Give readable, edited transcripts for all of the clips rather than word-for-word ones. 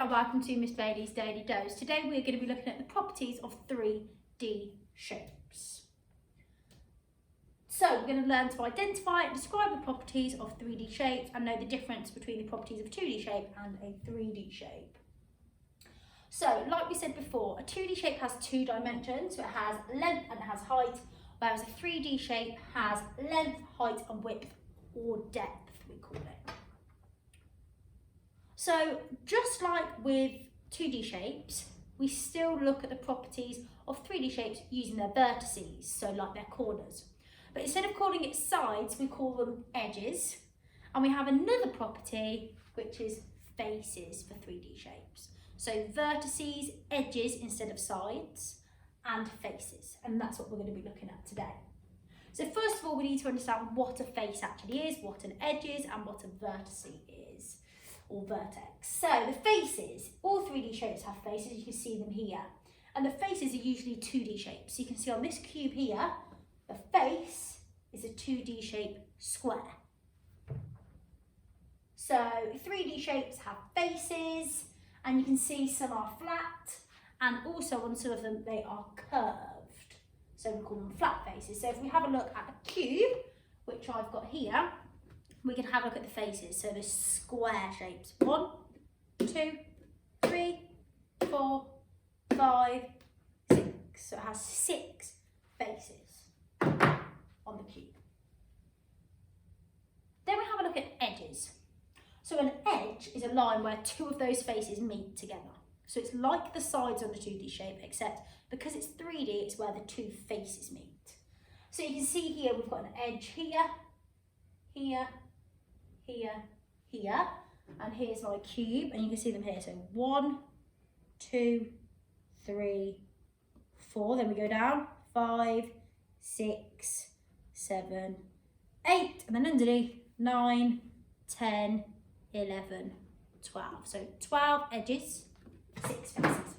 and welcome to Miss Bailey's Daily Dose. Today we're going to be looking at the properties of 3D shapes. So we're going to learn to identify and describe the properties of 3D shapes and know the difference between the properties of a 2D shape and a 3D shape. So like we said before, a 2D shape has two dimensions, so it has length and it has height, whereas a 3D shape has length, height and width, or depth we call it. So just like with 2D shapes, we still look at the properties of 3D shapes using their vertices, so like their corners. But instead of calling it sides, we call them edges. And we have another property, which is faces for 3D shapes. So vertices, edges instead of sides, and faces. And that's what we're going to be looking at today. So first of all, we need to understand what a face actually is, what an edge is, and what a vertice is. Or vertex. So the faces, all 3D shapes have faces, you can see them here. And the faces are usually 2D shapes. So you can see on this cube here, the face is a 2D shape square. So 3D shapes have faces, and you can see some are flat, and also on some of them they are curved. So we call them flat faces. So if we have a look at a cube, which I've got here, we can have a look at the faces, so the square shapes. 1, 2, 3, 4, 5, 6. So it has 6 faces on the cube. Then we have a look at edges. So an edge is a line where two of those faces meet together. So it's like the sides on a 2D shape, except because it's 3D, it's where the two faces meet. So you can see here, we've got an edge here, here, here, here, and here's my cube, and you can see them here. So 1, 2, 3, 4, then we go down, 5, 6, 7, 8, and then underneath 9, 10, 11, 12. So 12 edges, 6 faces.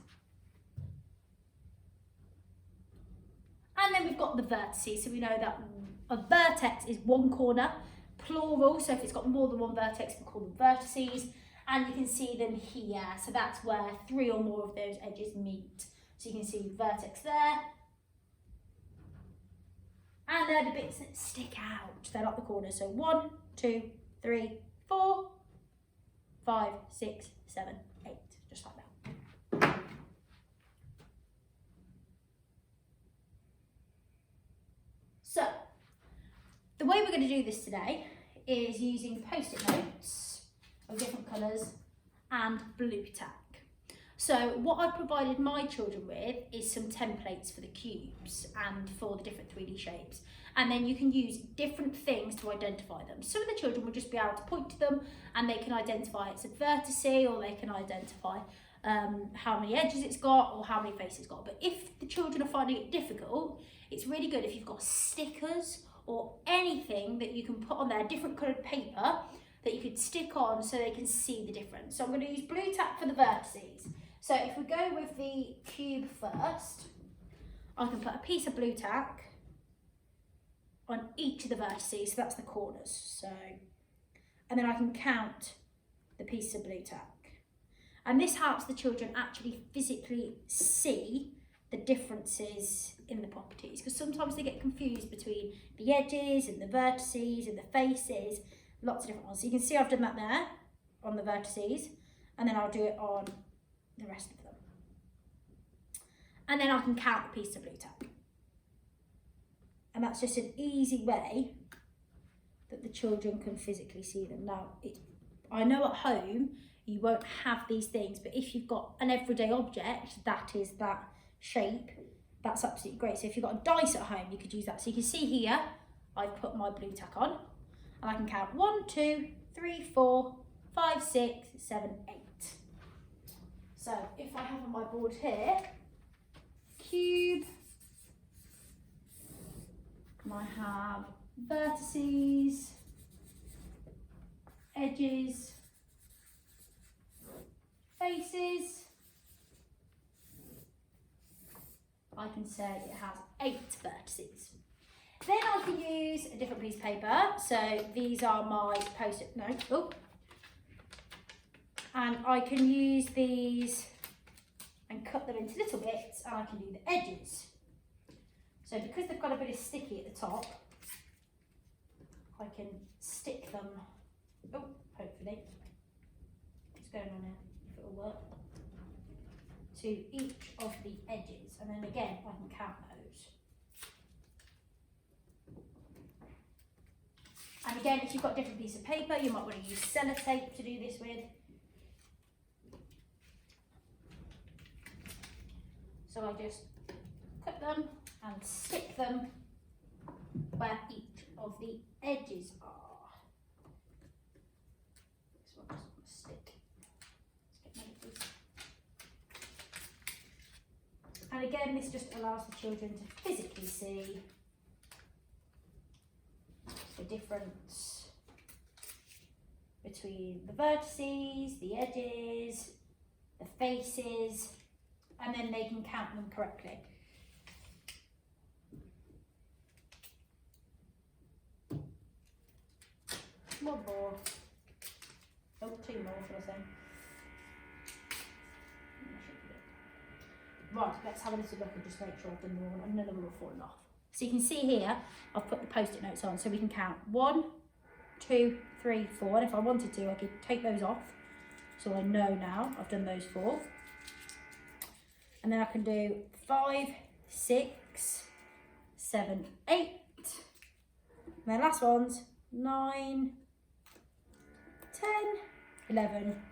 And then we've got the vertices, so we know that a vertex is one corner, plural, so if it's got more than one vertex, we call them vertices, and you can see them here, so that's where 3 or more of those edges meet. So you can see vertex there, and they're the bits that stick out, they're like the corners, so 1, 2, 3, 4, 5, 6, 7, 8, just like that. So, the way we're going to do this today is using Post-it notes of different colours and blue tack. So what I've provided my children with is some templates for the cubes and for the different 3D shapes. And then you can use different things to identify them. Some of the children will just be able to point to them and they can identify it's a vertex, or they can identify how many edges it's got or how many faces it's got. But if the children are finding it difficult, it's really good if you've got stickers or anything that you can put on there, different coloured paper that you could stick on so they can see the difference. So I'm going to use blue tack for the vertices. So if we go with the cube first, I can put a piece of blue tack on each of the vertices, so that's the corners. So, and then I can count the piece of blue tack. And this helps the children actually physically see the differences in the properties, because sometimes they get confused between the edges and the vertices and the faces, lots of different ones. So you can see I've done that there on the vertices, and then I'll do it on the rest of them. And then I can count the piece of blue tack. And that's just an easy way that the children can physically see them. Now, I know at home you won't have these things, but if you've got an everyday object that is that shape, that's absolutely great. So if you've got a dice at home, you could use that. So you can see here, I've put my blue tack on, and I can count 1, 2, 3, 4, 5, 6, 7, 8. So if I have on my board here, cube, and I have vertices, edges, faces, I can say it has 8 vertices. Then I can use a different piece of paper. So these are my Post-it notes. Oh. And And I can use these and cut them into little bits, and I can do the edges. So because they've got a bit of sticky at the top, I can stick them, oh, hopefully, what's going on here, if it'll work, to each of the edges, and then again I can count those. And again, if you've got a different piece of paper, you might want to use sellotape to do this with. So I just cut them and stick them where each of the edges are. This one doesn't want to stick. Let's get another piece. And again, this just allows the children to physically see the difference between the vertices, the edges, the faces, and then they can count them correctly. One more. Oh, two more, should I say. Right, let's have a little look and just make sure I've done them all and none of them have fallen off. So you can see here, I've put the Post-it notes on so we can count 1, 2, 3, 4. And if I wanted to, I could take those off. So I know now I've done those 4. And then I can do 5, 6, 7, 8. And the last one's 9, 10, 11,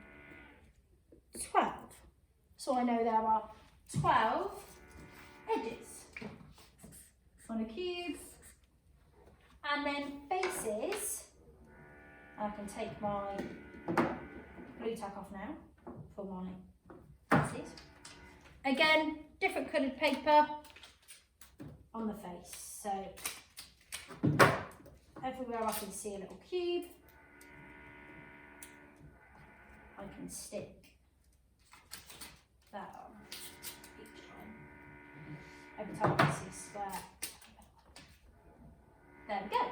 12. So I know there are 12 edges on a cube. And then faces, I can take my blue tack off now for my faces. Again, different coloured paper on the face. So everywhere I can see a little cube, I can stick that on each time. Every time I see a square. There we go.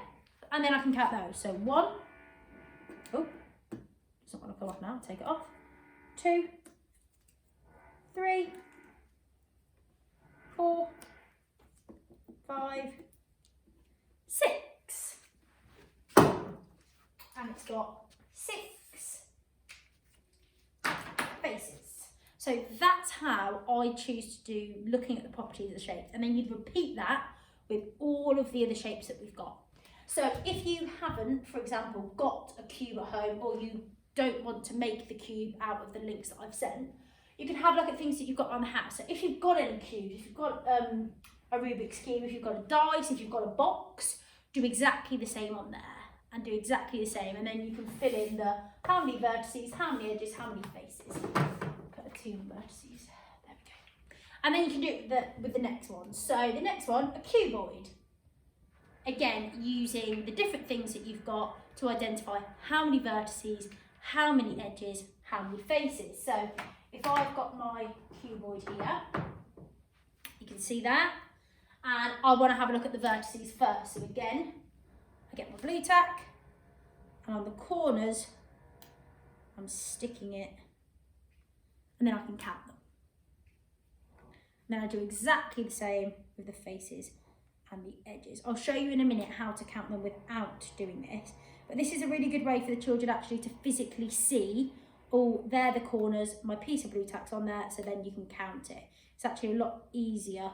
And then I can count those. So 1, oh, it's not going to come off now, take it off. 2, 3, 4, 5, 6. And it's got 6 faces. So that's how I choose to do looking at the properties of the shape. And then you'd repeat that with all of the other shapes that we've got. So if you haven't, for example, got a cube at home, or you don't want to make the cube out of the links that I've sent, you can have a look at things that you've got around the house. So if you've got any cubes, if you've got a Rubik's Cube, if you've got a dice, if you've got a box, do exactly the same on there and do exactly the same. And then you can fill in the how many vertices, how many edges, how many faces. Put a 2 vertices, there we go. And then you can do it with the next one. So the next one, a cuboid. Again, using the different things that you've got to identify how many vertices, how many edges, how many faces. So if I've got my cuboid here, you can see that, and I want to have a look at the vertices first. So again, I get my blue tack, and on the corners, I'm sticking it, and then I can count them. And then I do exactly the same with the faces and the edges. I'll show you in a minute how to count them without doing this, but this is a really good way for the children actually to physically see, oh, they're the corners, my piece of blue tack's on there, so then you can count it. It's actually a lot easier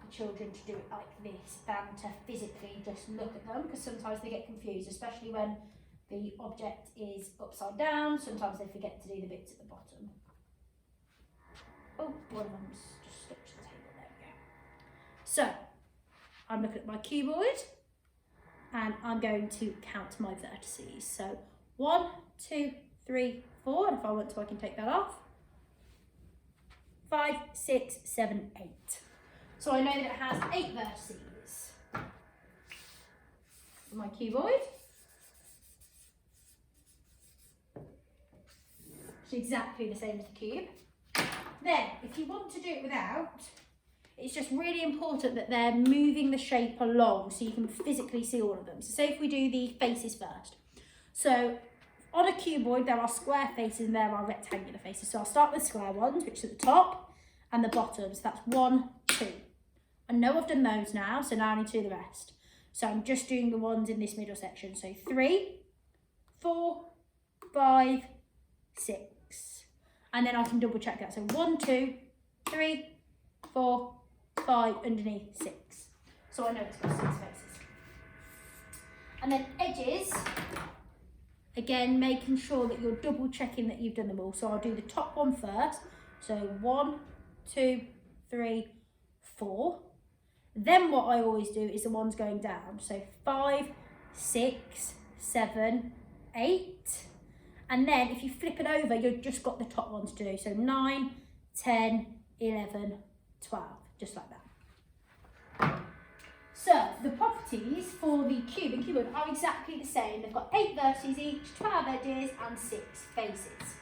for children to do it like this than to physically just look at them, because sometimes they get confused, especially when the object is upside down. Sometimes they forget to do the bits at the bottom. Oh, one of them's just stuck to the table, there we go. So, I'm looking at my cuboid, and I'm going to count my vertices. So 1, 2, 3, 4, and if I want to I can take that off. 5, 6, 7, 8. So I know that it has 8 vertices. For my cuboid. It's exactly the same as the cube. Then, if you want to do it without, it's just really important that they're moving the shape along so you can physically see all of them. So say if we do the faces first. So on a cuboid, there are square faces and there are rectangular faces. So I'll start with square ones, which are the top and the bottom. So that's 1, 2. I know I've done those now, so now I need to do the rest. So I'm just doing the ones in this middle section. So 3, 4, 5, 6. And then I can double check that. So 1, 2, 3, 4, 5 underneath 6. So I know it's got 6 faces. And then edges, again, making sure that you're double checking that you've done them all. So I'll do the top one first. So 1, 2, 3, 4. Then what I always do is the ones going down. So 5, 6, 7, 8. And then if you flip it over, you've just got the top ones to do. So 9, 10, 11, 12, just like that. So the properties for the cube and cuboid are exactly the same. They've got 8 vertices each, 12 edges and 6 faces.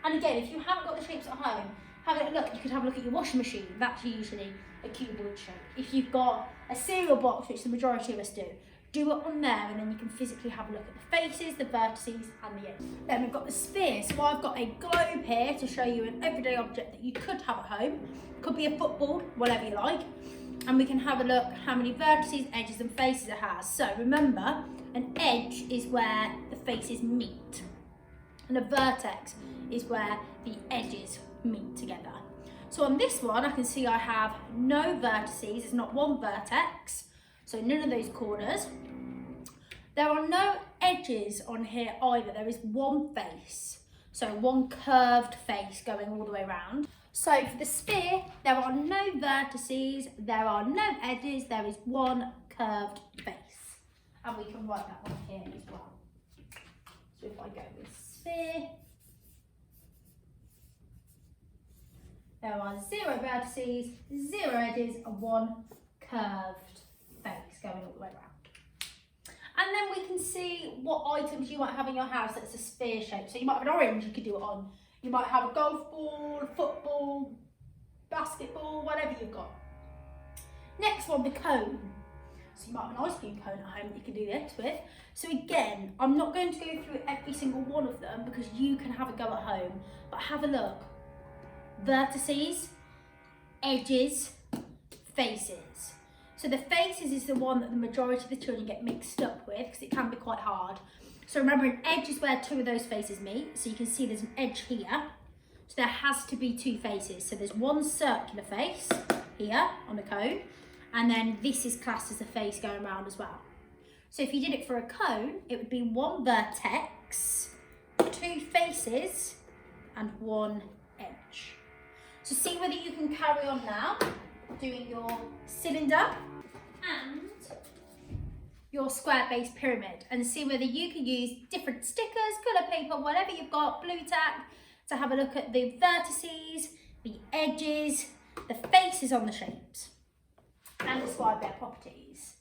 And again, if you haven't got the shapes at home, have a look. You could have a look at your washing machine. That's usually a cuboid shape. If you've got a cereal box, which the majority of us do it on there, and then you can physically have a look at the faces, the vertices and the edges. Then we've got the sphere. So I've got a globe here to show you an everyday object that you could have at home. Could be a football, whatever you like. And we can have a look how many vertices, edges and faces it has. So remember, an edge is where the faces meet. And a vertex is where the edges meet together. So on this one, I can see I have no vertices. There's not one vertex. So none of those corners. There are no edges on here either. There is one face. So one curved face going all the way around. So for the sphere, there are no vertices, there are no edges, there is one curved face. And we can write that one here as well. So if I go with sphere, there are 0 vertices, 0 edges, and one curved face going all the way around. And then we can see what items you might have in your house that's a sphere shape. So you might have an orange you could do it on. You might have a golf ball, football, basketball, whatever you've got. Next one, the cone. So you might have an ice cream cone at home that you can do this with. So again, I'm not going to go through every single one of them because you can have a go at home, but have a look. Vertices, edges, faces. So the faces is the one that the majority of the children get mixed up with because it can be quite hard. So remember, an edge is where 2 of those faces meet. So you can see there's an edge here. So there has to be 2 faces. So there's one circular face here on the cone. And then this is classed as a face going around as well. So if you did it for a cone, it would be 1 vertex, 2 faces, and 1 edge. So see whether you can carry on now doing your cylinder and your square base pyramid, and see whether you can use different stickers, colour paper, whatever you've got, blue tack, to have a look at the vertices, the edges, the faces on the shapes, and describe their properties.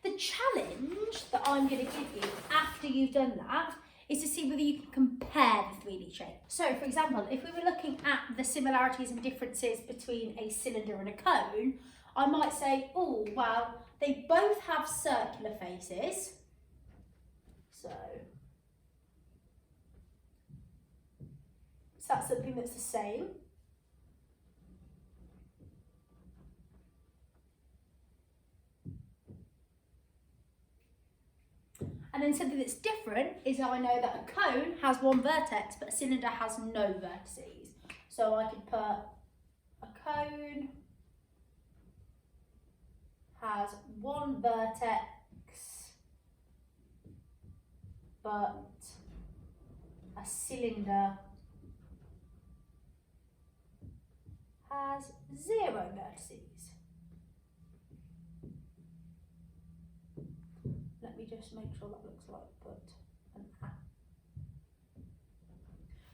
The challenge that I'm going to give you after you've done that is to see whether you can compare the 3D shape. So for example, if we were looking at the similarities and differences between a cylinder and a cone, I might say, oh, well, they both have circular faces. So that's something that's the same. And then something that's different is I know that a cone has 1 vertex, but a cylinder has no vertices. So I could put a cone has 1 vertex, but a cylinder has 0 vertices. Let me just make sure that looks like put an A.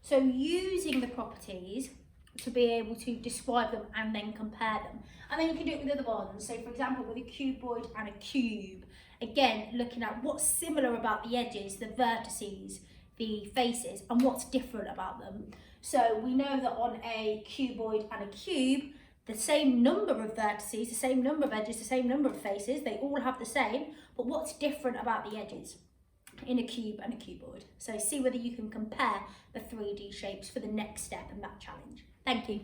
So using the properties to be able to describe them and then compare them. And then you can do it with other ones. So for example, with a cuboid and a cube, again, looking at what's similar about the edges, the vertices, the faces, and what's different about them. So we know that on a cuboid and a cube, the same number of vertices, the same number of edges, the same number of faces, they all have the same, but what's different about the edges? in a cube and a cuboid. So see whether you can compare the 3D shapes for the next step in that challenge. Thank you.